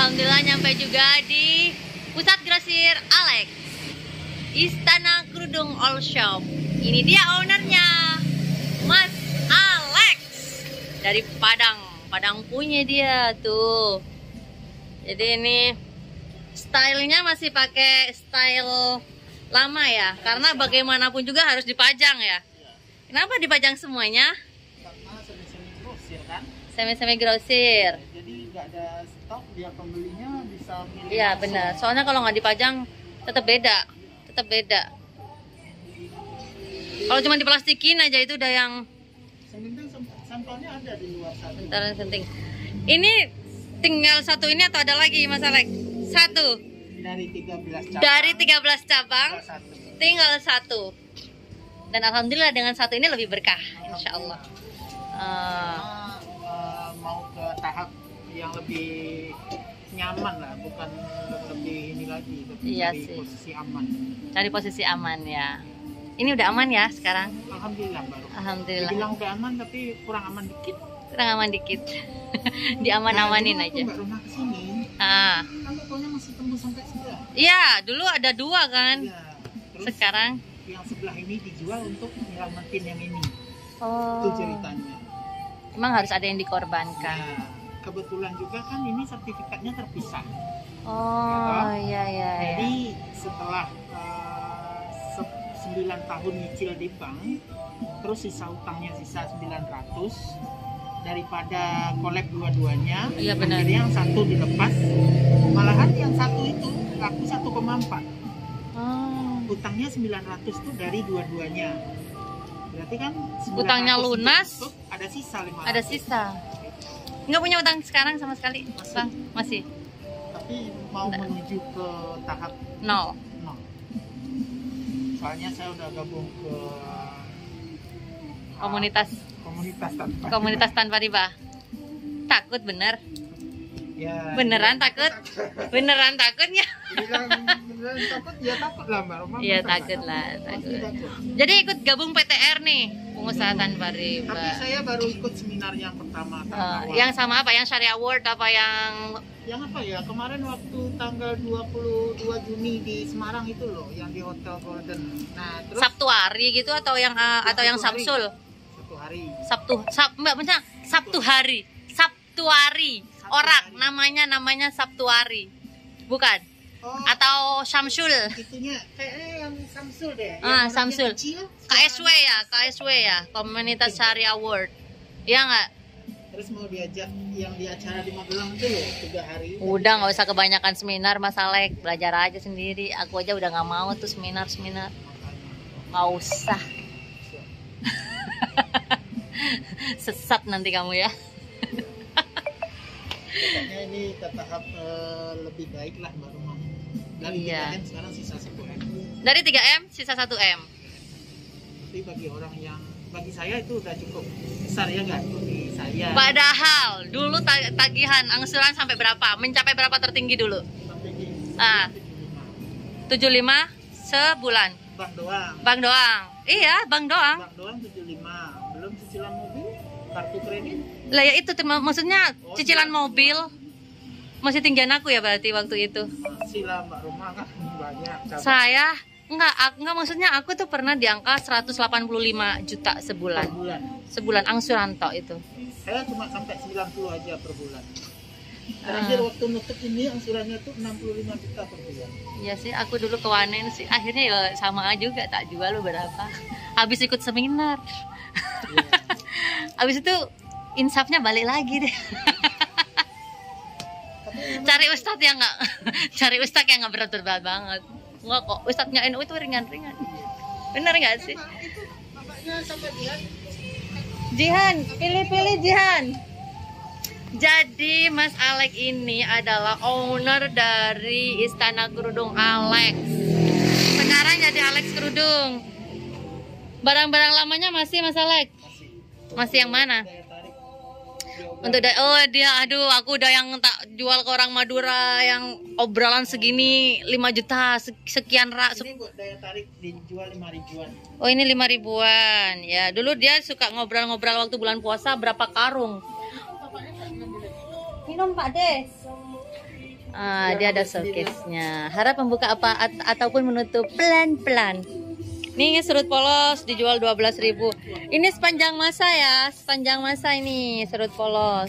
Alhamdulillah nyampe juga di pusat grosir Alex, Istana Kerudung All Shop. Ini dia ownernya, Mas Alex dari Padang punya dia tuh. Jadi ini stylenya masih pakai style lama ya, karena bagaimanapun juga harus dipajang ya. Kenapa dipajang semuanya? Karena semi-semi grosir kan. Semi-semi grosir. Jadi nggak ada stok, dia pembelinya bisa milih. Iya benar. Soalnya kalau nggak dipajang tetap beda, Kalau cuma diplastikin aja itu udah yang. Sampelnya ada di luar sana. Bentar, penting. Ini tinggal satu ini atau ada lagi Mas Alex? Satu. Dari 13 cabang. Dari 13 cabang Satu. tinggal satu. Dan alhamdulillah dengan satu ini lebih berkah, insya Allah. Mau ke tahap yang lebih nyaman lah, bukan lebih ini lagi, tapi Iya dari sih. posisi aman. Cari posisi aman ya. Ini udah aman ya sekarang? Alhamdulillah baru. Alhamdulillah. Dibilang udah aman tapi kurang aman dikit. Kurang aman dikit. Diaman-amanin Nah, aja. Mbak rumah kesini, Ah. kan tokonya masih tembus sampai sebelah. Iya, dulu ada dua kan. Ya, terus Sekarang yang sebelah ini dijual untuk nyelamatin yang ini. Itu oh. ceritanya. Emang harus ada yang dikorbankan. Nah, kebetulan juga kan ini sertifikatnya terpisah. Oh, iya iya. Jadi setelah 9 tahun nyicil di bank, terus sisa utangnya sisa 900, daripada collab dua-duanya, Iya, benar. akhirnya yang satu dilepas, malahan yang satu itu laku 1,4. Oh. Utangnya 900 tuh dari dua-duanya. Berarti kan 900 Utangnya lunas, ditutup, ada sisa 500. ada sisa. Nggak punya utang sekarang sama sekali, Masih. Bang? Masih? Tapi mau menuju ke tahap Nol. nol. Soalnya saya udah gabung ke Komunitas komunitas tanpa riba. Takut bener? ya, Beneran takut? Beneran takutnya? beneran takut ya, takut lah Mbak Roma. Iya Masa takut nggak lah, Pasti takut. takut. Jadi ikut gabung PTR nih, pengusaha tanpa riba. Tapi saya baru ikut seminar yang pertama tahap awal. Yang sama apa? Yang Syariah Award apa yang Yang apa ya, kemarin waktu tanggal 22 Juni di Semarang itu loh, yang di Hotel Golden. Nah terus Sabtu hari gitu atau yang atau yang Sabtu hari. Samsul? Mbak, Mbak, Sabtu hari. Orang namanya Sabtu hari. Bukan? oh, Atau Syamsul? itunya kayaknya yang Samsul deh. Ah, Yang Samsul. kecil, KSW ya, Komunitas Syariah Award. Iya nggak? Terus mau diajak yang di acara di Magelang tuh loh, 3 hari. Udah nggak usah kebanyakan seminar Mas Alek, belajar aja sendiri. Aku aja udah nggak mau tuh seminar. Nggak usah. Sesat nanti kamu ya. Katanya ini ke tahap lebih baik lah Mbak Rumah. Dari Iya. 3M sekarang sisa 1M. Dari 3M sisa 1M. Tapi bagi saya itu udah cukup besar ya nggak? Bagi saya. Padahal dulu tagihan angsuran sampai berapa? Mencapai berapa tertinggi dulu? Sampai di Ah. 75 sebulan. Bank doang. Iya, bank doang. Bank doang 75. Belum cicilan mobil, kartu kredit. Lah ya itu maksudnya cicilan mobil masih tinggian aku ya berarti waktu itu. Masih lah Mbak Rumah kan banyak. Saya enggak maksudnya aku tuh pernah di angka 185 juta Per sebulan. bulan. Sebulan angsuran tok itu. Saya cuma sampai 90 aja per bulan. Terakhir waktu nutup ini angsurannya tuh 65 juta per bulan. Iya sih, aku dulu ke Wanen sih. Akhirnya ya sama juga tak jual berapa. Habis ikut seminar. Iya. Habis itu insafnya balik lagi deh. Cari ustadz yang nggak berat-berat banget. Enggak kok, ustadznya NU itu ringan-ringan. Bener nggak sih? Itu bapaknya sama dia. Jihan, pilih-pilih Jihan. Jadi Mas Alex ini adalah owner dari Istana Kerudung Alex. Sekarang jadi Alex Kerudung. Barang-barang lamanya masih Mas Alex? Masih yang mana? Daya tarik. Untuk aduh aku udah yang tak jual ke orang Madura yang obrolan segini 5 juta sekian Ini buat daya tarik dijual 5 ribuan. Oh ini 5 ribuan ya. Dulu dia suka ngobrol-ngobrol waktu bulan puasa berapa karung. Minum Pak Des. Dia ada showcase-nya. Harap membuka apa ataupun menutup pelan-pelan. Nih serut polos dijual 12.000. Ini sepanjang masa ya, sepanjang masa ini serut polos.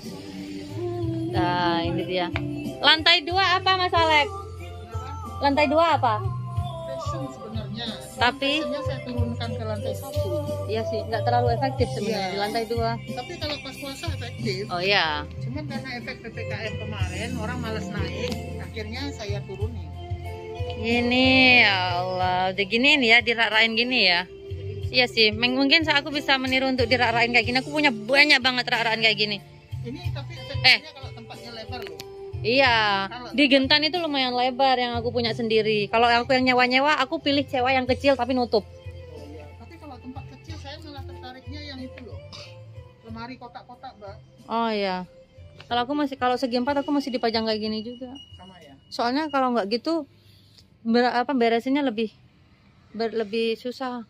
Nah, ini dia. Lantai 2 apa Mas Alex? Lantai 2 apa? Fashion sebenarnya. Tapi Fashion-nya saya turunkan ke lantai 1. iya sih, nggak terlalu efektif sebenarnya di lantai 2. Tapi kalau pas puasa efektif. Oh iya. Cuman karena efek PPKM kemarin orang malas naik, akhirnya saya turunin. Ini ya Allah, udah gini nih ya, dirak-rain gini ya. Iya sih, mungkin aku bisa meniru untuk dirak-rain kayak gini. Aku punya banyak banget rak-rain kayak gini. Ini tapi efeknya kalau tempatnya lebar loh. Iya, di Gentan itu lumayan lebar yang aku punya sendiri. Kalau aku yang nyewa-nyewa, aku pilih sewa yang kecil tapi nutup. Oh iya, tapi kalau tempat kecil saya malah tertariknya yang itu loh. Lemari kotak-kotak, Mbak. Oh iya. Kalau segi 4 aku masih dipajang kayak gini juga. Sama ya. Soalnya kalau nggak gitu beresinnya lebih susah.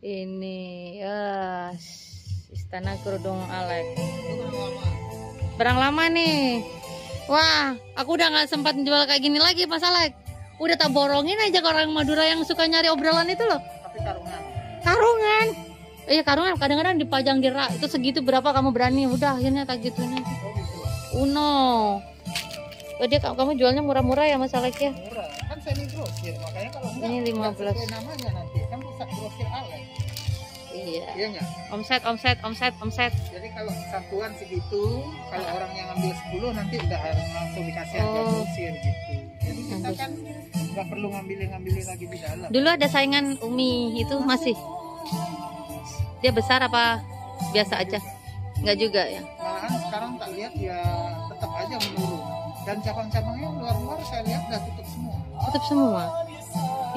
Ini Istana Kerudung Alex. Itu kan lama. Barang lama nih. Wah, aku udah nggak sempat jual kayak gini lagi Mas Alex. Udah tak borongin aja ke orang Madura yang suka nyari obrolan itu loh. Tapi karungan. Karungan. Iya karungan kadang-kadang dipajang di rak. Itu segitu berapa kamu berani? Udah akhirnya tak gituin aja. Oh gitu. Uno. Oh, dia kamu jualnya murah-murah ya Mas Alex ya? Murah. Kan semi grosir, makanya kalau enggak Ini 15. sesuai namanya nanti kan pusat grosir Alex. Iya. Iya enggak? Omset. Jadi kalau satuan segitu, kalau orang yang ambil 10 nanti udah langsung dikasih harga grosir gitu. Jadi kita kan nggak perlu ngambilin lagi di dalam. Dulu ada saingan Umi itu masih. Dia besar apa biasa aja? Enggak juga ya. Malahan sekarang tak lihat ya tetap aja menurun. Dan cabang-cabangnya luar-luar saya lihat udah tutup semua. Tutup semua.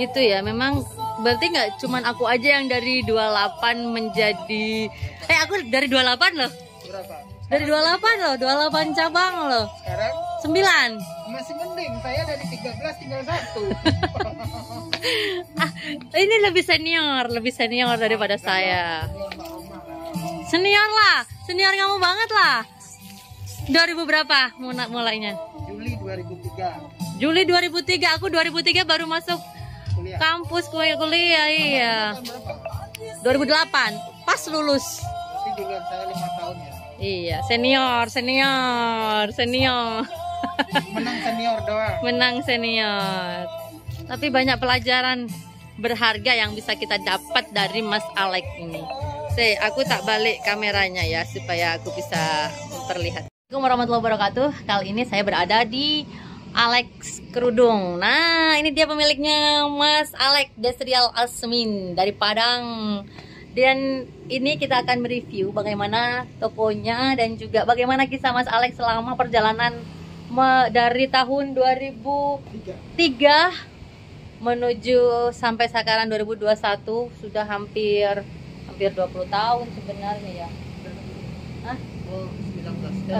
Itu ya, memang berarti nggak cuman aku aja yang dari 28 menjadi aku dari 28 loh. Berapa? Dari 28 loh, 28 cabang loh. Sekarang 9. masih mending, saya dari 13 tinggal 1. Ini lebih senior daripada saya. Senior lah, senior kamu banget lah. 2000 berapa mulainya? Juli 2003. Juli 2003, aku 2003 baru masuk Kuliah. kampus kuliah, iya. Tahun berapa? 2008, pas lulus. Berarti duluan saya 5 tahun ya. Iya, senior. Menang senior doang. Menang senior. Tapi banyak pelajaran berharga yang bisa kita dapat dari Mas Alex ini. Aku tak balik kameranya ya supaya aku bisa memperlihatkan. Assalamualaikum warahmatullahi wabarakatuh. Kali ini saya berada di Alex Kerudung. Nah, ini dia pemiliknya, Mas Alex Desrial Asmin dari Padang. Dan ini kita akan mereview bagaimana tokonya dan juga bagaimana kisah Mas Alex selama perjalanan dari tahun 2003 menuju sampai sekarang 2021, sudah hampir 20 tahun sebenarnya ya. Hah? Oh, 18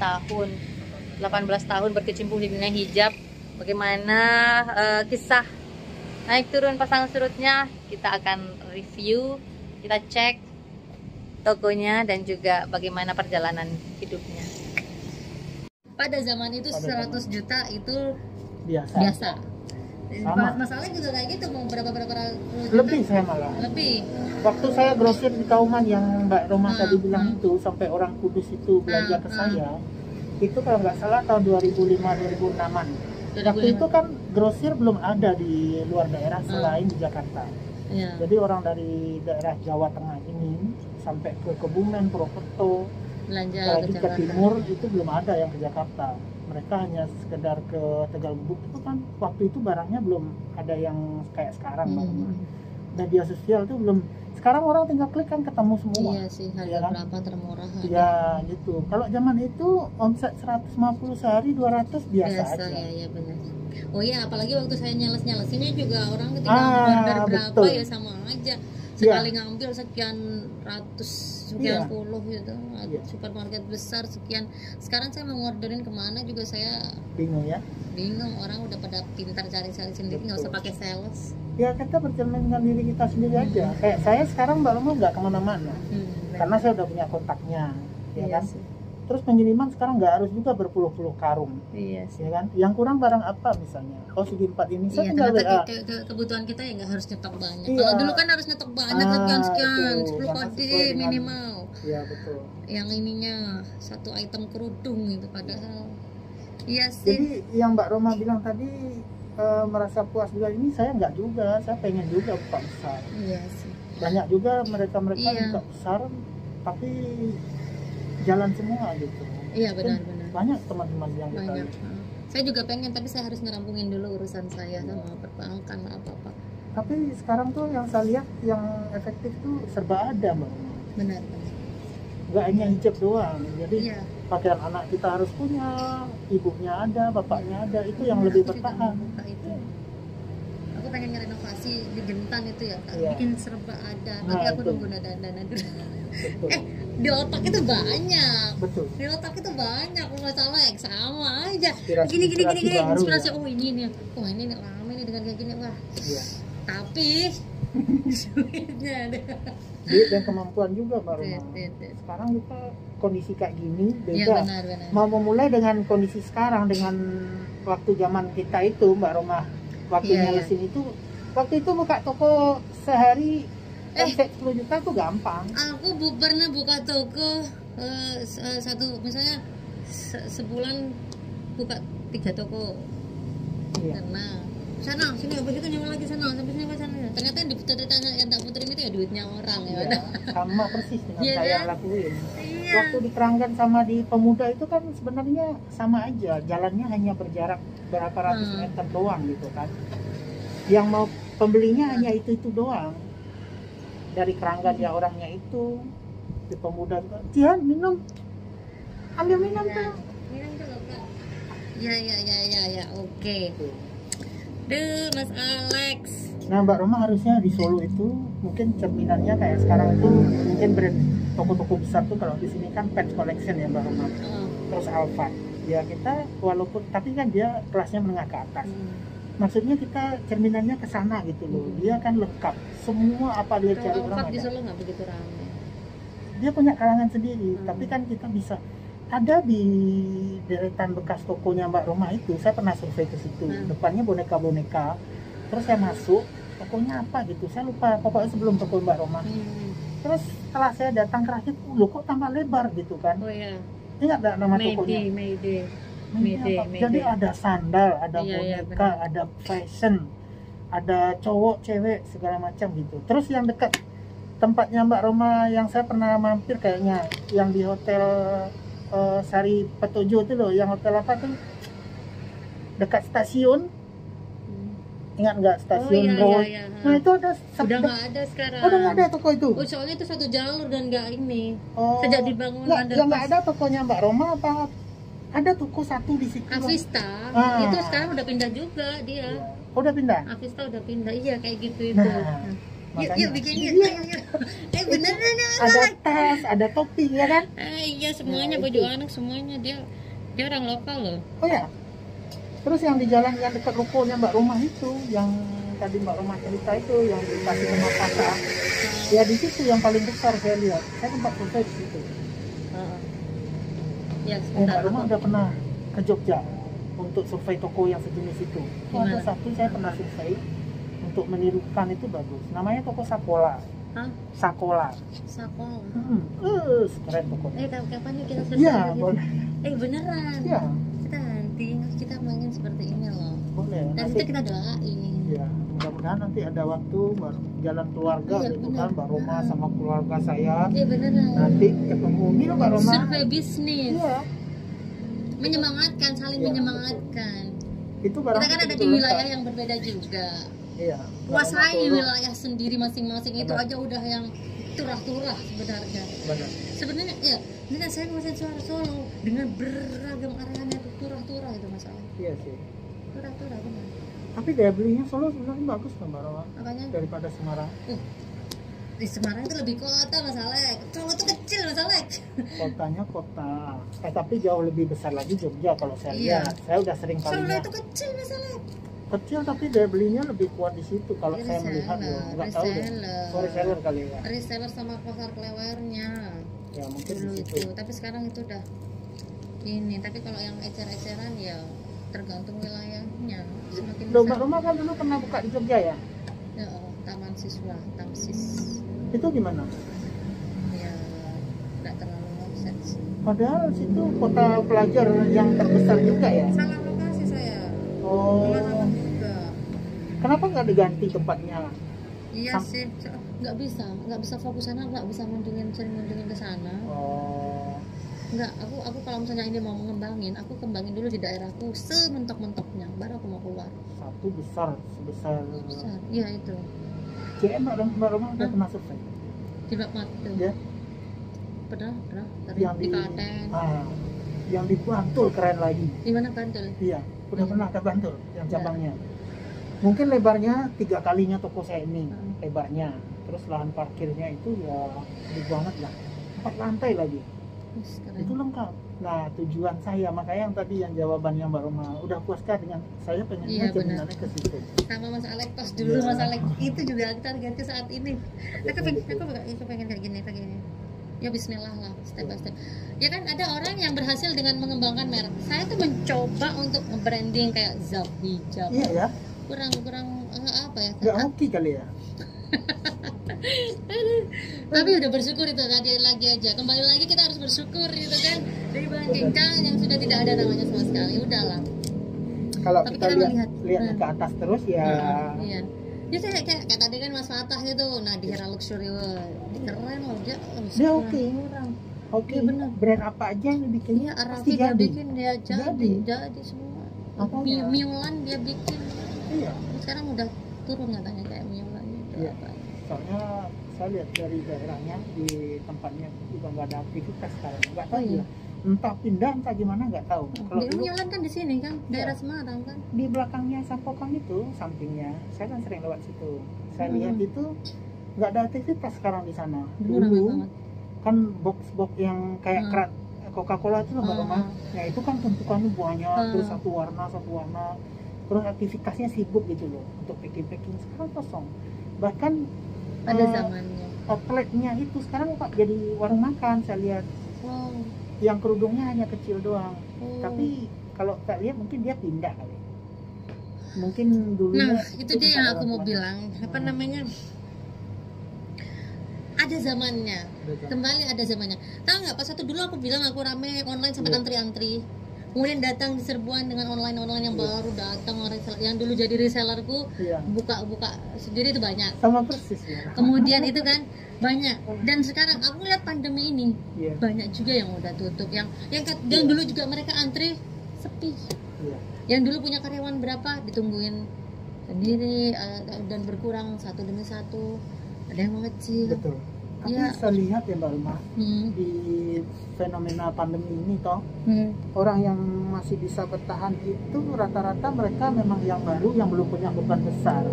tahun. 18 tahun berkecimpung di dunia hijab. Bagaimana kisah naik turun pasang surutnya, kita akan review, kita cek tokonya dan juga bagaimana perjalanan hidupnya. Pada zaman itu 100 juta itu biasa. Sama. Masalahnya juga kayak gitu, mau berapa juta? Lebih saya malah. Lebih. Waktu saya grosir di Kauman yang Mbak Roma tadi bilang itu, sampai orang Kudus itu belanja ke saya, itu kalau nggak salah tahun 2005-2006an. Waktu itu kan grosir belum ada di luar daerah selain di Jakarta. Ya. Jadi orang dari daerah Jawa Tengah ini sampai ke Kebumen, Purwokerto, Belanja lagi ke timur itu belum ada yang ke Jakarta. Mereka hanya sekedar ke Tegal Bubuk. Itu kan waktu itu barangnya belum ada yang kayak sekarang. Media sosial itu belum. Sekarang orang tinggal klik kan ketemu semua. Iya sih, harga kan? berapa termurah. Ya gitu. Kalau zaman itu omset 150 sehari 200 biasa aja. Ya benar. Oh iya, apalagi waktu saya nyales-nyalesinnya juga orang ketika order berapa betul. Ya sama aja. Sekali ngambil sekian ratus, sekian puluh gitu. Supermarket besar sekian. Sekarang saya mau ngorderin kemana juga saya bingung ya. Bingung, orang udah pada pintar cari-cari sendiri, nggak usah pakai sales. Ya kita bercermin dengan diri kita sendiri aja. Kayak saya sekarang Mbak Roma nggak kemana-mana. Karena saya udah punya kontaknya, ya kan. Sih. Terus pengiriman sekarang nggak harus juga berpuluh-puluh karung, Iya sih. ya kan? Yang kurang barang apa misalnya? Oh segi 4 ini, saya Iya, tinggal ternyata WA. kebutuhan kita ya nggak harus nyetok banyak. Iya. Kalau dulu kan harus nyetok banyak, sekian, itu, 10 karena kode sesuai dengan- minimal. Iya betul. Yang ininya satu item kerudung gitu padahal. Iya sih. Jadi yang Mbak Roma bilang tadi merasa puas juga, ini saya nggak juga, saya pengen juga buka besar. Iya sih. Banyak juga mereka-mereka Iya. buka besar, tapi jalan semua gitu. Iya benar-benar. Banyak teman-teman yang kita Banyak. Saya juga pengen, tapi saya harus ngerampungin dulu urusan saya sama perbankan apa-apa. Tapi sekarang tuh yang saya lihat yang efektif tuh serba ada Mbak Roma. Benar. Nggak hanya hijab doang, jadi Iya. pakaian anak kita harus punya, ibunya ada, bapaknya ada, itu yang lebih Aku juga bertahan. mau buka itu. Aku pengen ngerenovasi di Gentan itu ya Kak. Iya. Bikin serba ada, Nah, tapi aku itu. nunggu dana dulu. Betul. Di otak itu banyak. Betul. Di otak itu banyak masalah yang sama aja. Inspirasi- Gini inspirasi baru, inspirasi. ya. Oh ini nih. Wah ini nih rame nih dengan kayak gini wah. Iya. Tapi duitnya ada. Duit dan kemampuan juga Mbak Roma. Duit. Sekarang kita kondisi kayak gini Iya beda. benar. Mau memulai dengan kondisi sekarang dengan waktu zaman kita itu Mbak Roma, waktu Iya, nyelesin itu, waktu itu buka toko sehari Eh. omset 10 juta tuh gampang. Aku pernah buka toko satu misalnya sebulan buka 3 toko. Iya. Sana sini habis itu nyawa lagi sana sampai sini sana. Ternyata yang diputerin yang tak puterin itu ya duitnya orang ya. Iya, sama persis dengan Iya saya kan? lakuin. Iya. Waktu di Keranggan sama di Pemuda itu kan sebenarnya sama aja, jalannya hanya berjarak berapa ratus meter doang gitu kan. Yang mau pembelinya hanya itu doang. Dari Keranggan ya orangnya itu, di Pemuda juga, Jihan minum, ambil minum Ya, tuh. minum dulu Kak. Ya, oke. Gitu. Duh, Mas Alex. Nah Mbak Roma harusnya di Solo itu mungkin cerminannya kayak sekarang itu mungkin brand toko-toko besar tuh, kalau di sini kan Pet Collection ya Mbak Roma, Oh. terus Alphard. Ya kita walaupun tapi kan dia kelasnya menengah ke atas. Maksudnya kita cerminannya ke sana gitu loh. Dia kan lengkap. Semua apa dia cari Kalau orang Alphard di ada. Solo nggak begitu ramai. Dia punya kalangan sendiri, tapi kan kita bisa ada di deretan bekas tokonya Mbak Roma itu. Saya pernah survei ke situ. Depannya boneka-boneka. Terus saya masuk, tokonya apa gitu. Saya lupa. Pokoknya sebelum toko Mbak Roma. Terus setelah saya datang terakhir, loh kok tambah lebar gitu kan. Oh ya. Ingat nggak nama tokonya? Mayday. Ini apa? Mayday. Jadi ada sandal, ada Iya, boneka, benar. ada fashion, ada cowok, cewek, segala macam gitu. Terus yang dekat tempatnya Mbak Roma yang saya pernah mampir kayaknya, yang di hotel Sari Petojo itu loh, yang hotel apa tuh? Dekat stasiun, ingat nggak stasiun Road? Iya. Nah itu ada. Udah nggak ada sekarang. Udah nggak ada toko itu. Oh, soalnya itu satu jalur dan nggak ini. Oh, Sejak dibangun nggak, yang nggak underpass ada tokonya Mbak Roma apa? Ada toko satu di situ. Avista, Ah. itu sekarang udah pindah juga dia. Oh, udah pindah. Avista udah pindah, iya kayak gitu itu. Nah, Yuk makanya. bikin yuk. Iya. Ayo. Beneran Ada tas, ada topi ya kan? Iya semuanya Nah, baju itu. anak semuanya dia orang lokal loh. Oh ya. Terus yang di jalan yang dekat rukonya Mbak Roma itu, yang tadi Mbak Roma cerita itu, yang dikasih nama Pasa. Ya di situ yang paling besar saya lihat. Saya sempat survei di situ. Ya Mbak sebentar. Roma udah pernah ke Jogja untuk survei toko yang sejenis itu. Oh, ada Gimana? satu saya pernah survei untuk menirukan itu bagus. Namanya toko Sakola. Hah? Sakola. Sekolah. Keren tokonya. Kapan yuk kita Iya, gitu? boleh. Beneran. Iya, Kita nanti kita main seperti ini loh. boleh. Dan Nanti itu kita doain. ya, mudah-mudahan nanti ada waktu jalan keluarga Iya, gitu benar. kan, Mbak Roma sama keluarga saya. Iya beneran. Nanti ketemu Mil Mbak Roma. Survei bisnis. Iya, Menyemangatkan, saling Iya, menyemangatkan. itu barang Kita kan ada di betul-betul wilayah lengkap. yang berbeda juga. Iya. Kuasai Mbak Roma wilayah sendiri masing-masing itu Benar. aja udah yang turah-turah sebenarnya. Solo. Benar. Sebenarnya ya, ini kan saya nguasain suara Solo dengan beragam arahannya turah-turah itu masalah. Iya sih. Turah-turah benar. Tapi daya belinya Solo sebenarnya bagus kan Mbak Roma Makanya daripada Semarang. di Semarang itu lebih kota masalah. Solo itu kecil masalah. Kotanya kota, tapi jauh lebih besar lagi Jogja kalau saya Iya. lihat. Saya udah sering Solo kalinya. itu kecil masalah. Kecil tapi daya belinya lebih kuat di situ kalau saya melihat loh. Nggak tahu deh. Reseller kali ya. Reseller sama pasar kelewernya Ya mungkin dulu di itu. situ. Tapi sekarang itu udah ini. Tapi kalau yang ecer-eceran ya tergantung wilayahnya. Semakin Loh, Mbak besar, Roma kan dulu pernah buka di Jogja ya? ya, taman siswa, tamsis, Itu gimana? ya nggak terlalu offset sih. Padahal situ kota pelajar yang terbesar juga ya? Salah lokasi saya, Oh, pengalaman juga. kenapa nggak diganti tempatnya? Iya sih, nggak bisa fokus sana, nggak bisa sering ngunjungin ke sana. Oh, Nggak, aku kalau misalnya ini mau mengembangin, aku kembangin dulu di daerahku sementok-mentoknya, baru aku mau keluar. satu besar sebesar. Besar, iya itu. CM Mbak Roma udah pernah survei? Di Bakmat tuh. Ya, Pernah dari yang di Klaten. yang di Bantul keren lagi. Di mana Bantul? Iya, udah pernah ke Bantul yang cabangnya. Mungkin lebarnya 3 kalinya toko saya ini, lebarnya. Terus lahan parkirnya itu ya gede banget lah, 4 lantai lagi. Wis, keren. Itu lengkap. Nah, tujuan saya makanya yang tadi yang jawabannya Mbak Roma udah puaskah dengan saya pengennya Iya, benar. sebenarnya ke situ. Sama Mas Alek tos dulu, Iya. Mas Alek itu juga kita ganti saat ini. Aku pengen kayak gini. Ya Bismillah lah, step by step. Ya kan ada orang yang berhasil dengan mengembangkan merek. Saya tuh mencoba untuk nge-branding kayak Zap hijab. Iya ya, Kurang apa ya? nggak hoki kali ya. Tapi udah bersyukur itu tadi lagi aja. Kembali lagi kita harus bersyukur gitu kan. Dibandingkan yang sudah tidak ada namanya sama sekali. Udahlah. Kalau Tapi kita kita lihat ke atas terus ya. Iya. Dia kayak tadi kan Mas Fatah gitu. Nah di Hera Luxury World. Keren loh dia. Dia oke. Kurang. Oke, Iya, benar. brand apa aja yang dibikin? Iya, pasti Arafi dia jadi. bikin, dia jadi semua. Apa ya? Miulan dia bikin. Iya. Sekarang udah turun katanya kayak Miulan gitu. Iya. Apa. Soalnya saya lihat dari daerahnya di tempatnya juga nggak ada aktivitas sekarang. Nggak tahu Oh, iya. ya. Entah pindah entah gimana nggak tahu. Kalau Di dulu Miulan kan di sini kan, daerah Iya. Semarang kan. di belakangnya Sampokong itu sampingnya, saya kan sering lewat situ. Saya lihat itu nggak ada aktivitas sekarang di sana. Dulu ramai Dulu banget. kan box-box yang kayak kerat Coca-Cola itu Mbak Roma. Ya itu kan bentukannya banyak, terus satu warna, terus aktivitasnya sibuk gitu loh untuk packing. Sekarang kosong. Bahkan Ada zamannya. outletnya itu sekarang Pak jadi warung makan saya lihat. Wow. Yang kerudungnya hanya kecil doang. Oh. Tapi kalau tak lihat mungkin dia pindah kali. Mungkin dulunya. Nah, itu dia yang aku mau bilang. Apa namanya? Ada zamannya. Kembali ada zamannya. Tahu nggak? Pas satu dulu aku bilang aku rame online sampai antri-antri. Kemudian datang di serbuan dengan online yang baru datang yang dulu jadi resellerku Iya. buka sendiri itu banyak. Sama persis ya. Kemudian itu kan banyak. Dan sekarang aku lihat pandemi ini Iya. banyak juga yang udah tutup. Yang dulu juga mereka antri sepi. Iya. Yang dulu punya karyawan berapa ditungguin sendiri dan berkurang satu demi satu. Ada yang mengecil. Betul. Tapi Iya. saya lihat ya Mbak Roma, Hmm. di fenomena pandemi ini toh, Hmm. orang yang masih bisa bertahan itu rata-rata mereka memang yang baru yang belum punya beban besar.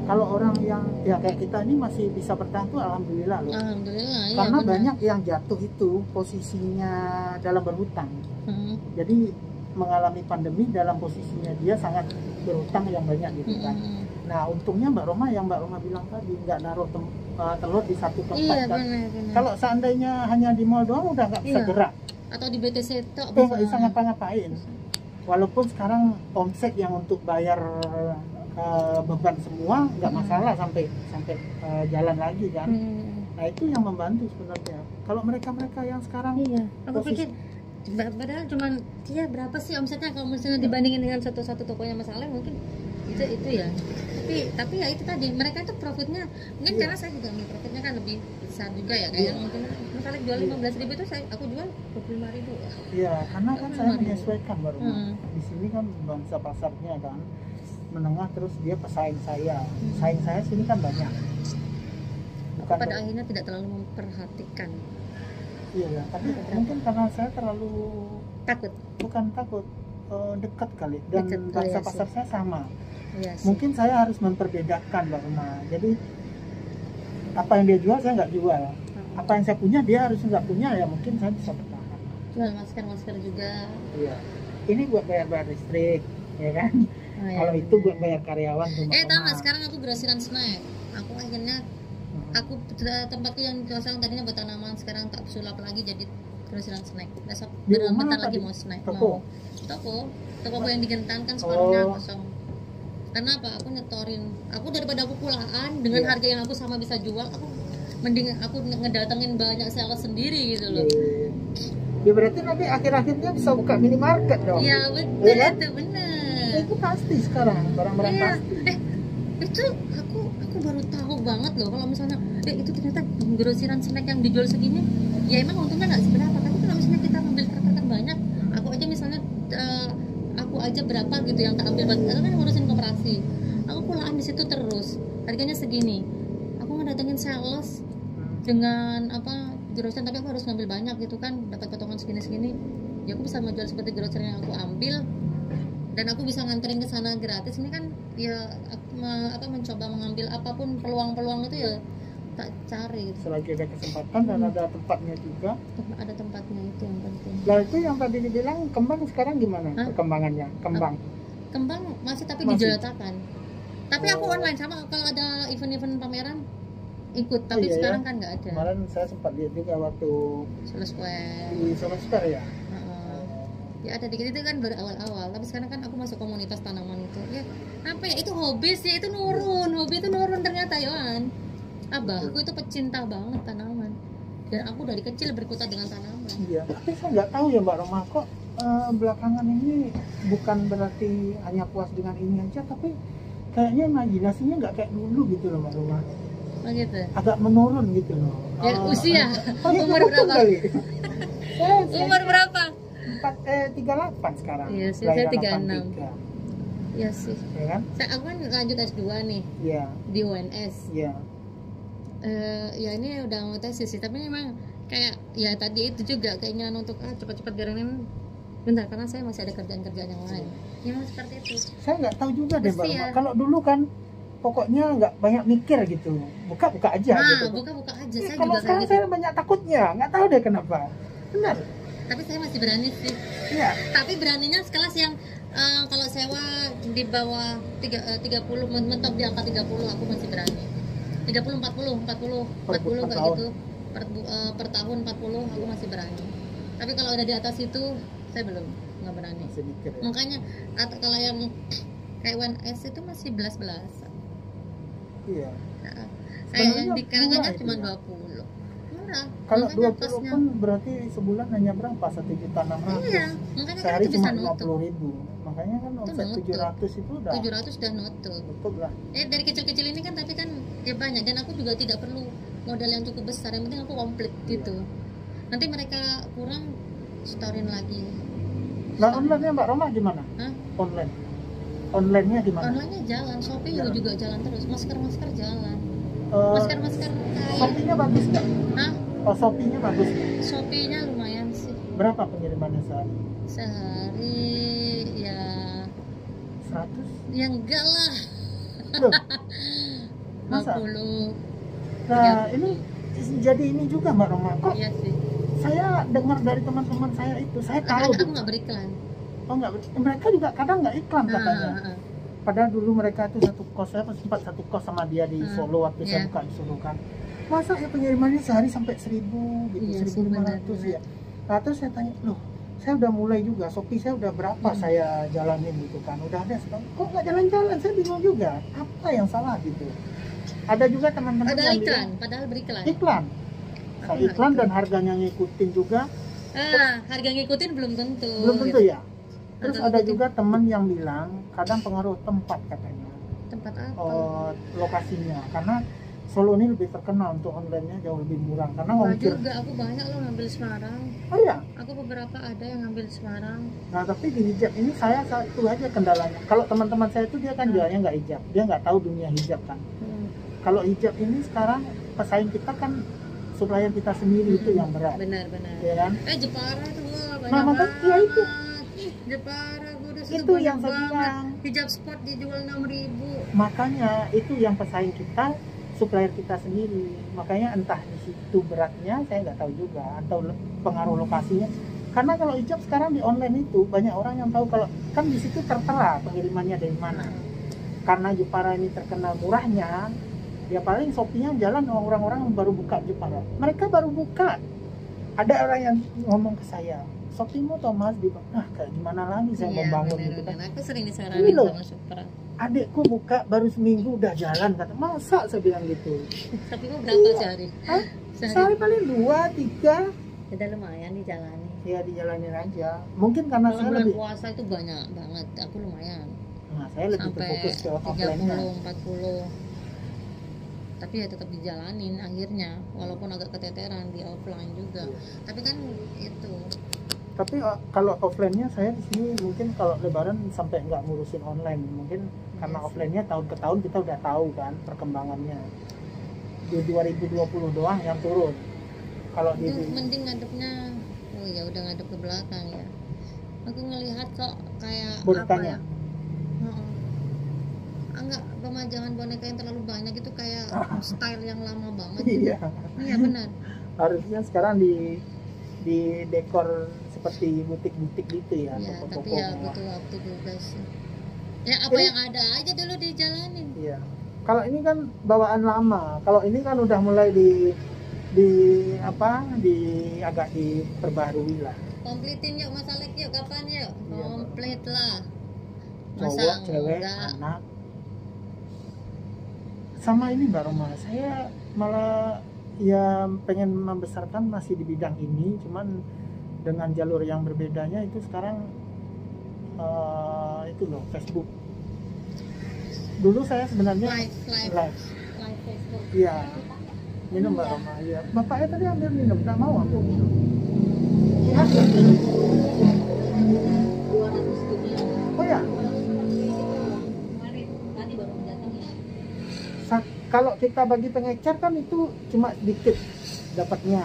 Kalau orang yang ya kayak kita ini masih bisa bertahan tuh alhamdulillah loh. Alhamdulillah. Iya, Karena benar. banyak yang jatuh itu posisinya dalam berhutang. Hmm. Jadi mengalami pandemi dalam posisinya dia sangat berhutang yang banyak gitu kan. Hmm. Nah untungnya Mbak Roma yang Mbak Roma bilang tadi nggak naruh telur di satu tempat Iya kan. benar. Kalau seandainya hanya di mall doang udah nggak bisa Iya. gerak, Atau di BTC tok nggak bisa ngapa-ngapain. Walaupun sekarang omset yang untuk bayar beban semua nggak masalah sampai jalan lagi kan. Nah itu yang membantu sebenarnya. Kalau mereka yang sekarang Iya. Aku posisi- pikir padahal cuman dia berapa sih omsetnya kalau misalnya dibandingin dengan satu tokonya Mas Alek mungkin itu ya. Tapi ya itu tadi mereka itu profitnya mungkin Iya. karena saya juga profitnya kan lebih besar juga ya kayak Iya. mungkin Mas Alek jual 15.000 itu aku jual 25.000 ya. Iya, karena kan saya menyesuaikan baru. Di sini kan bangsa pasarnya kan menengah terus dia pesaing saya. Saing saya sini kan banyak. Bukan Pada akhirnya tidak terlalu memperhatikan. Iya, tapi mungkin karena saya terlalu Takut. bukan takut dekat kali dan Dekat, bangsa iya pasar saya sama. Iya sih. Mungkin saya harus memperbedakan Mbak Roma. Jadi apa yang dia jual saya nggak jual. Apa yang saya punya dia harus nggak punya ya mungkin saya bisa bertahan. Jual masker juga. Iya. Ini buat bayar listrik, ya kan? Oh, iya. Kalau itu buat bayar karyawan tuh Mbak tahu Roma. nggak sekarang aku grosiran snack. Aku akhirnya tempatku yang kosong tadinya buat tanaman sekarang tak sulap lagi jadi grosiran snack. Besok Di rumah bentar apa lagi di mau snack. toko? Toko aku yang di Gentan kan separuhnya kosong. Karena apa? Aku nyetorin. Aku daripada aku pulaan dengan Iya. harga yang aku sama bisa jual, aku mending aku ngedatengin banyak sales sendiri gitu loh. Ya berarti nanti akhir-akhirnya bisa buka minimarket dong. Iya betul, Iya kan? itu benar. Itu pasti sekarang barang-barang Iya. pasti. Itu aku baru tahu banget loh kalau misalnya itu ternyata grosiran snack yang dijual segini. Ya emang untungnya nggak seberapa, tapi kalau misalnya kita ngambil truk banyak, aku aja misalnya aku aja berapa gitu yang tak ambil, kan ngurusin koperasi. Aku pulaan di situ terus, harganya segini. Aku ngedatengin sales dengan apa grosiran, tapi aku harus ngambil banyak gitu kan, dapat potongan segini-segini. Ya aku bisa menjual seperti grosiran yang aku ambil, dan aku bisa nganterin ke sana gratis. Ini kan ya aku mencoba mengambil apapun peluang-peluang itu ya tak cari gitu. Selagi ada kesempatan dan ada tempatnya juga. Ada tempatnya, itu yang penting. Nah itu yang tadi dibilang kembang sekarang gimana perkembangannya? Kembang Masih tapi Masih? dijelatakan. Tapi aku online, sama kalau ada event-event pameran ikut, tapi iya, sekarang ya. kan nggak ada. Kemarin saya sempat lihat juga waktu Solo Square. di Solo Square ya. Ya ada dikit, itu kan baru awal-awal, tapi sekarang kan aku masuk komunitas tanaman itu. Ya apa ya, itu hobi sih, itu nurun, hobi itu nurun ternyata Yohan. Abahku itu pecinta banget tanaman, dan aku dari kecil berkutat dengan tanaman. Iya, tapi saya nggak tahu ya Mbak Roma, kok belakangan ini bukan berarti hanya puas dengan ini aja, tapi kayaknya imajinasinya nggak kayak dulu gitu loh Mbak Roma. Oh gitu. Agak menurun gitu loh. Ya, usia. Umur betul berapa? kali. saya Umur berapa? 38 sekarang. Iya sih, saya Kelahiran 36. 83, Iya sih. ya kan? Aku kan lanjut S2 nih Iya, di UNS. iya. Ya ini udah mau tesis sih, tapi memang kayak ya tadi itu juga keinginan untuk cepat-cepat berenin bentar, karena saya masih ada kerjaan-kerjaan yang lain. Ya memang seperti itu. Saya nggak tahu juga deh Mbak Pasti Roma. ya. Kalau dulu kan pokoknya nggak banyak mikir gitu, buka-buka aja gitu. Buka-buka aja. Ya, Saya kalau juga kayak sekarang gitu. saya banyak takutnya, nggak tahu deh kenapa. Benar. Tapi saya masih berani sih. Iya. Tapi beraninya sekelas yang kalau sewa di bawah 30, mentok di angka 30 aku masih berani. 30, 40 kayak tahun. gitu. Per tahun 40 aku masih berani. Tapi kalau udah di atas itu saya belum, nggak berani. Masih mikir ya. Makanya kalau yang kayak UNS itu masih belas-belasan. Iya. Nah, kayak Sebenarnya yang di Karanganyar murah itu cuma ya. 20. Murah. Kalau Makanya 20 kosnya- pun berarti sebulan hanya berapa? 1.600.000. Iya, makanya kan Sehari itu bisa cuma nutup. 50.000. Makanya kan omset nutup. 700 itu udah 700 udah nutup. nutup lah. Dari kecil-kecil ini kan, tapi kan ya banyak, dan aku juga tidak perlu modal yang cukup besar, yang penting aku komplit gitu. Nanti mereka kurang, setorin lagi. Nah online-nya Mbak Roma gimana? Hah? Online. Online-nya gimana? Online-nya jalan, Shopee Jalan. juga jalan terus, masker jalan, Eh, masker kain. Shopee-nya bagus nggak? Hah? Oh Shopee-nya bagus. Shopee-nya lumayan sih. Berapa pengirimannya sehari? Sehari ya 100? ya enggak lah. Loh, masa? 50. Nah ini jadi ini juga Mbak Roma. Kok Iya sih. saya dengar dari teman-teman saya itu, saya tahu Aku tuh. nggak beriklan. Oh enggak, mereka juga kadang nggak iklan katanya. Ah. Padahal dulu mereka itu satu kos, saya sempat satu kos sama dia di Solo waktu saya Iya. buka di Solo kan. Masa ya pengirimannya sehari sampai 1.000 gitu, Iya sih, 1.500 benar. ya. Nah terus saya tanya, loh saya udah mulai juga, Shopee saya udah berapa saya jalanin gitu kan. Udah ada sekarang, kok nggak jalan-jalan, saya bingung juga. Apa yang salah gitu. Ada juga teman-teman Padahal yang iklan, bilang, padahal beriklan. iklan. Aku Saya nggak iklan iklan. dan harganya ngikutin juga, Harga ngikutin belum tentu. belum tentu gitu. ya. Terus Harga ada ngikutin. juga teman yang bilang, kadang pengaruh tempat katanya. Tempat apa? Lokasinya karena Solo ini lebih terkenal untuk online-nya jauh lebih murah karena Nah, ongkir. juga aku banyak loh ngambil Semarang. Oh iya. Aku beberapa ada yang ngambil Semarang. Nah tapi di hijab ini saya satu aja kendalanya. Kalau teman-teman saya itu dia kan jualnya nggak hijab, dia nggak tahu dunia hijab kan. Kalau hijab ini sekarang pesaing kita kan supplier kita sendiri itu yang berat, Benar-benar. ya kan? Jepara tuh banyak Nah, makanya banget. ya itu. Jepara gua udah Itu yang saya bilang. Hijab sport dijual 6.000. Makanya itu yang pesaing kita, supplier kita sendiri. Makanya entah di situ beratnya saya nggak tahu juga atau pengaruh lokasinya. Karena kalau hijab sekarang di online itu banyak orang yang tahu kalau kan di situ tertera pengirimannya dari mana. Karena Jepara ini terkenal murahnya, ya paling Shopee-nya jalan orang-orang yang baru buka Jepara. Mereka baru buka ada orang yang ngomong ke saya, Shopee-mu Thomas di kayak gimana lagi saya Iya, membangun bener, gitu kan. bener. Aku sering Ini disaranin loh. sama Supra. Adikku buka baru seminggu udah jalan, kata masa saya bilang gitu. Shopee-mu berapa Iya. sehari? Hah? Sehari paling 2, 3 Udah lumayan dijalani. ya dijalanin aja. Mungkin karena Kalau saya bulan lebih, puasa itu banyak banget. Aku lumayan. nah saya lebih Sampai terfokus ke offline-nya. 30, 40. Tapi ya tetap dijalanin akhirnya, walaupun agak keteteran di offline juga. Iya. Tapi kan itu Tapi kalau offline-nya saya di sini mungkin kalau lebaran sampai nggak ngurusin online, mungkin karena Yes. offline-nya tahun ke tahun kita udah tahu kan perkembangannya. Di 2020 doang yang turun. Kalau di itu mending ngadepnya, oh ya udah ngadep ke belakang ya. Aku ngelihat kok kayak Bonekanya? apa ya? Heeh. Enggak, pemajangan boneka yang terlalu banyak itu kayak style yang lama banget gitu. iya, Iya benar. harusnya sekarang di dekor seperti butik-butik gitu ya, Iya, tapi toko-toko ya mewah. butuh waktu juga sih. Ya apa yang ada aja dulu dijalanin. Iya. Kalau ini kan bawaan lama. Kalau ini kan udah mulai di agak diperbarui lah. Kompletin yuk Mas Alek yuk, kapan yuk? Iya, Komplit lah. Masa Cowok, cewek, enggak? anak. Sama ini Mbak Roma, saya malah ya pengen membesarkan masih di bidang ini, cuman dengan jalur yang berbedanya itu sekarang itu loh Facebook. Dulu saya sebenarnya Live live. Facebook. Iya. Minum Mbak Roma, iya. Bapaknya tadi ambil minum, nggak mau ambil minum. Ya. 200 dunia. Oh ya, Kemarin tadi baru datang ya. kalau kita bagi pengecer kan itu cuma sedikit dapatnya.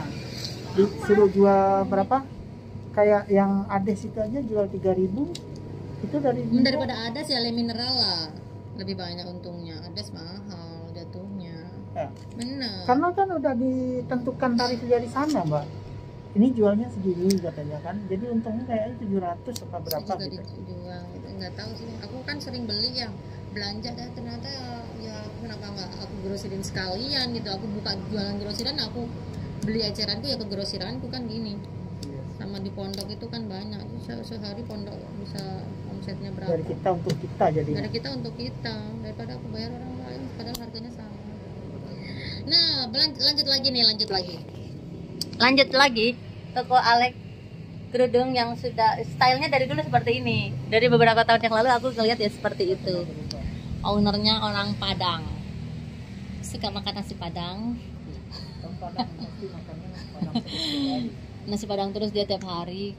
Disuruh jual berapa? Kayak yang Ades itu aja jual 3.000. Itu dari Daripada ada sih ale mineral lah. Lebih banyak untungnya. Ada mahal jatuhnya. Ya. Bener. Karena kan udah ditentukan tarifnya di sana, Mbak. Ini jualnya segini katanya kan. Jadi untungnya kayaknya 700 apa berapa juga gitu. dijual gitu. Nggak tahu sih. Aku kan sering beli yang belanja dan ternyata ya kenapa nggak aku grosirin sekalian gitu. Aku buka jualan grosiran, aku beli eceranku ya ke grosiranku kan gini. Iya. Sama di pondok itu kan banyak. Sehari pondok bisa omsetnya berapa? Dari kita untuk kita jadi. Dari kita untuk kita, daripada aku bayar orang lain padahal harganya sama. Nah, lanjut lagi toko Alek kerudung yang sudah stylenya dari dulu seperti ini. Dari beberapa tahun yang lalu aku ngeliat ya seperti itu. Ownernya orang Padang, suka makan nasi Padang. Nasi Padang terus dia tiap hari,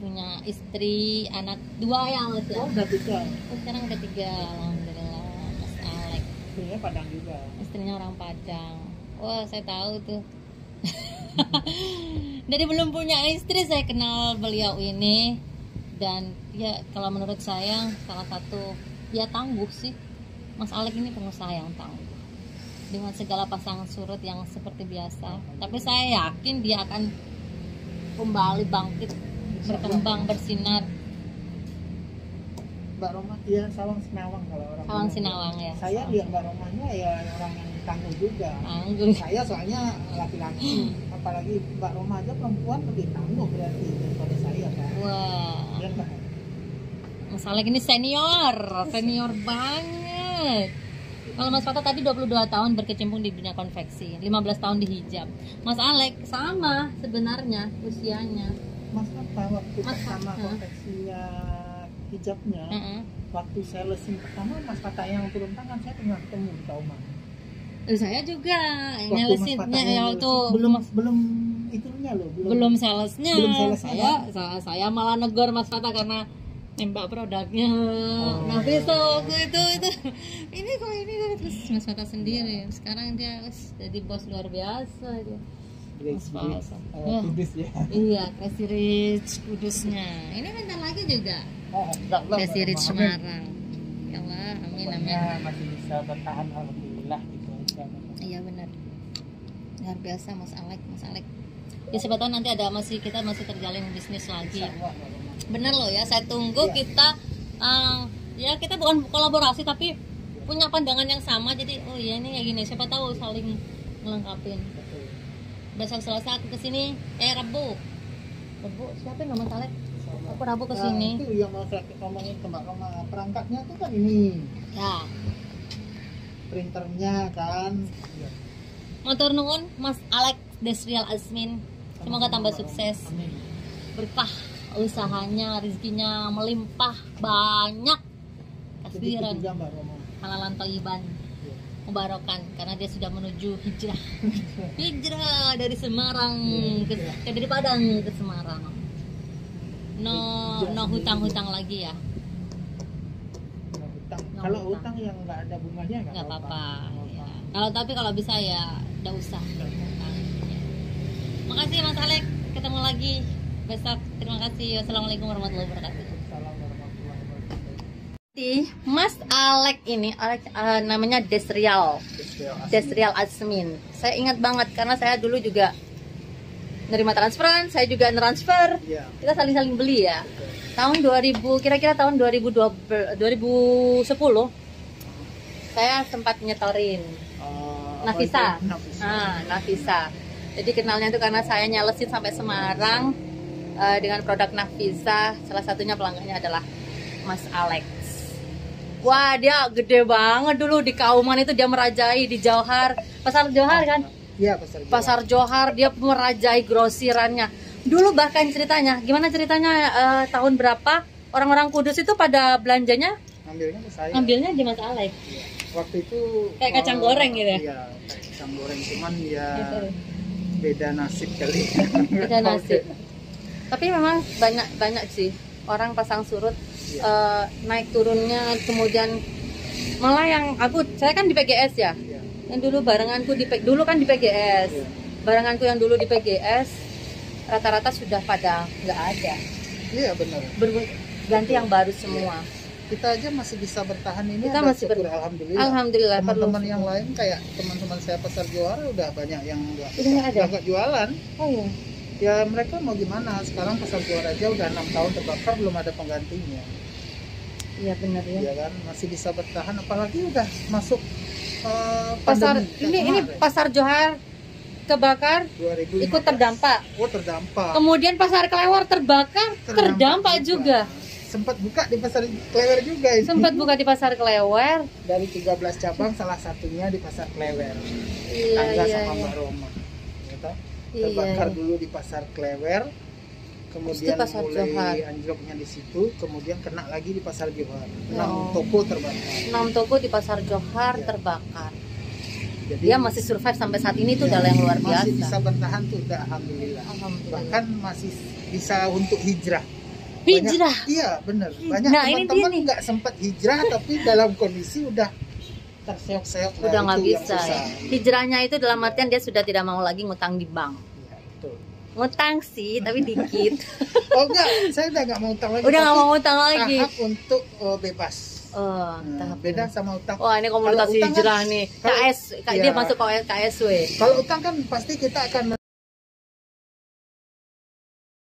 punya istri, anak 2 ya Mas ya. Oh, udah bisa. Sekarang udah 3, alhamdulillah. Mas Alek, Istrinya Padang juga. istrinya orang Padang. Wah, saya tahu tuh. Dari belum punya istri saya kenal beliau ini, dan ya kalau menurut saya salah satu ya tangguh sih. Mas Alek ini pengusaha yang tangguh dengan segala pasangan surut yang seperti biasa, tapi saya yakin dia akan kembali bangkit, berkembang, bersinar. Mbak Roma, iya Sawang Sinawang kalau orang. Sawang bilang. Sinawang ya. Saya lihat Mbak Romanya ya orang yang tangguh juga. Tangguh. Saya soalnya laki-laki, apalagi Mbak Roma aja perempuan lebih tangguh berarti daripada saya kan. Wah, Iya kan? Mas Alek ini senior banget. Kalau Mas Fata tadi 22 tahun berkecimpung di dunia konveksi, 15 tahun di hijab. Mas Alek sama sebenarnya usianya. Mas Fata waktu Mas pertama Fata. konveksinya hijabnya, Heeh. waktu salesin pertama Mas Fata yang turun tangan saya pernah ketemu di Kauman. Saya juga Waktu nyelesinnya Mas Fata ya yang waktu belum itunya loh, belum salesnya. Belum salesnya. Saya malah negor Mas Fata karena nembak produknya. Nah, itu waktu itu ini kok ini terus Mas Fata sendiri. Sekarang dia jadi bos luar biasa dia. Mas Fata. Kudus ya. Iya, Crazy Rich Kudusnya. Ini bentar lagi juga. Enggak lah. Crazy Rich Amin. Semarang. Ya Allah, amin amin. Pokoknya masih bisa bertahan alhamdulillah gitu aja. Iya benar. Luar biasa Mas Alek. Ya siapa tahu nanti kita masih terjalin bisnis lagi. Bener loh ya, saya tunggu kita ya kita bukan kolaborasi tapi punya pandangan yang sama, jadi oh iya ini kayak gini, siapa tahu saling melengkapin. Besok Selasa aku kesini. Rabu. Siapa yang nama Salek? Aku Rabu kesini. Itu yang mau saya ngomongin ke Mbak Roma. Perangkatnya tuh kan ini. Ya. Printernya kan. Matur nuwun Mas Alex Desrial Azmin. Semoga tambah sukses. Amin. Berkah usahanya, rezekinya melimpah banyak. Kasbiran. Mbak Roma. Halalan thayyiban. Mubarokan karena dia sudah menuju hijrah. Hijrah dari Semarang dari Padang ke Semarang. No hutang-hutang lagi ya. Kalau utang yang nggak ada bunganya nggak apa-apa. Ya. Kalau bisa ya nggak usah. Makasih Mas Alex, ketemu lagi besok. Terima kasih. Wassalamualaikum warahmatullahi wabarakatuh. Mas Alex ini namanya Desrial Azmin. Saya ingat banget karena saya dulu juga nerima transferan, saya juga transfer. Kita saling beli ya. Tahun 2000, kira-kira tahun 2010 saya sempat nyetorin Nafisa. Nafisa. Jadi kenalnya itu karena saya nyalesin sampai Semarang dengan produk Nafisa. Salah satunya pelanggannya adalah Mas Alex. Wah, dia gede banget dulu di Kauman itu, dia merajai di Johar, Pasar Johar kan? Iya, Pasar Johar, dia merajai grosirannya. Dulu bahkan ceritanya, gimana ceritanya tahun berapa orang-orang Kudus itu pada belanjanya? Ngambilnya ke saya. Ngambilnya di Mas Alex. Iya. Waktu itu kayak kacang goreng gitu ya? Iya, kacang goreng cuman ya beda nasib kali. Beda nasib. Tapi memang banyak sih orang pasang surut. Naik turunnya, kemudian malah yang saya kan di PGS ya, yang dulu barenganku dulu kan di PGS, barenganku yang dulu di PGS rata-rata sudah pada nggak ada. Iya benar. Ganti yang baru semua. Kita aja masih bisa bertahan ini. Kita masih alhamdulillah. Alhamdulillah. Teman-teman yang lain kayak teman-teman saya Pasar Johar udah banyak yang nggak jualan. Oh iya. Ya mereka mau gimana, sekarang Pasar Johar aja udah 6 tahun terbakar belum ada penggantinya. Iya benar ya. Iya kan, masih bisa bertahan apalagi udah masuk pasar ini Pasar Johar kebakar 2015. Ikut terdampak. Oh, terdampak. Kemudian Pasar Klewor terdampak juga. Sempat buka di Pasar Klewer juga ini. Sempat buka di Pasar Klewer. Dari 13 cabang salah satunya di Pasar Klewer. Iya, sama Mbak Roma. Terbakar dulu di Pasar Klewer, kemudian Pasar mulai Johar. anjloknya di situ, kemudian kena lagi di Pasar Johar. 6 toko terbakar. 6 toko di Pasar Johar terbakar. Jadi, dia masih survive sampai saat ini tuh udah yang luar biasa. Masih bisa bertahan tuh udah alhamdulillah. Bahkan masih bisa untuk hijrah. Iya benar. Banyak teman-teman nggak sempat hijrah tapi dalam kondisi udah terseok-seok. Udah nggak bisa ya. Hijrahnya itu dalam artian dia sudah tidak mau lagi ngutang di bank. Iya, betul. Ngutang sih tapi dikit. Oh enggak, saya udah nggak mau utang lagi. Udah nggak mau utang lagi. Tahap untuk bebas. Tahap beda sama utang. Wah ini komunitas hijrah kan, nih. KS, dia masuk KSW. Kalau utang kan pasti kita akan